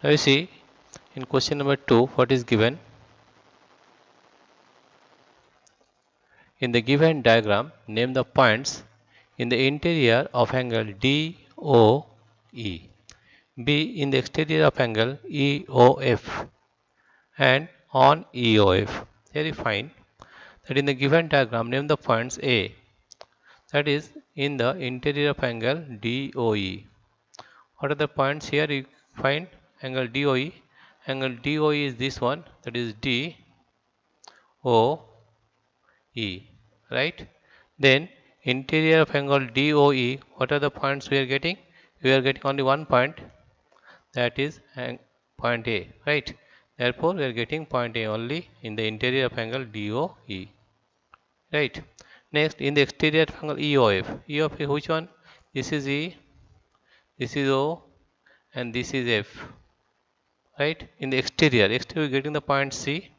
Now you see in question number 2 what is given. In the given diagram, name the points in the interior of angle DOE, B in the exterior of angle EOF, and on EOF. Here you find that in the given diagram, name the points A, that is in the interior of angle DOE. What are the points here? You find angle DOE. Angle DOE is this one, that is DOE, right? Then interior of angle DOE, what are the points we are getting? We are getting only one point, that is point A, right? Therefore, we are getting point A only in the interior of angle DOE, right? Next, in the exterior of angle EOF. EOF is which one? This is E, this is O, and this is F, right? In the exterior we are getting the point C,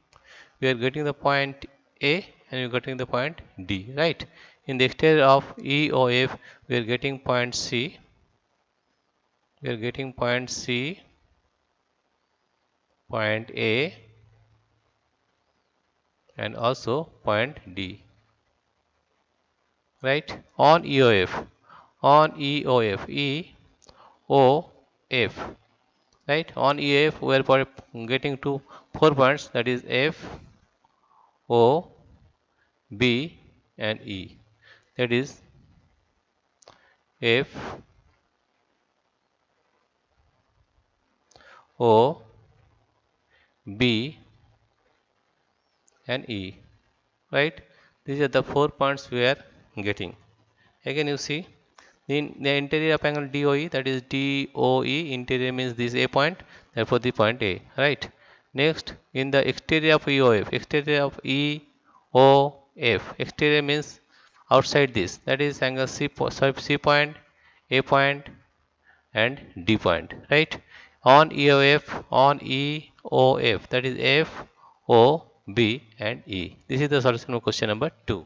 we are getting the point A, and we are getting the point D, right? In the exterior of EOF, we are getting point C, we are getting point C, point A, and also point D, right? On EOF, EOF, right? On EOF, we are getting 4 points, that is F, O, B, and E. That is F, O, B, and E, right? These are the 4 points we are getting. Again you see in the interior of angle DOE, that is DOE, interior means this A point, therefore the point A, right? Next, in the exterior of EOF, exterior of EOF, exterior means outside this, that is angle C point, A point, and D point, right? On EOF, that is F, O, B, and E. This is the solution of question number 2.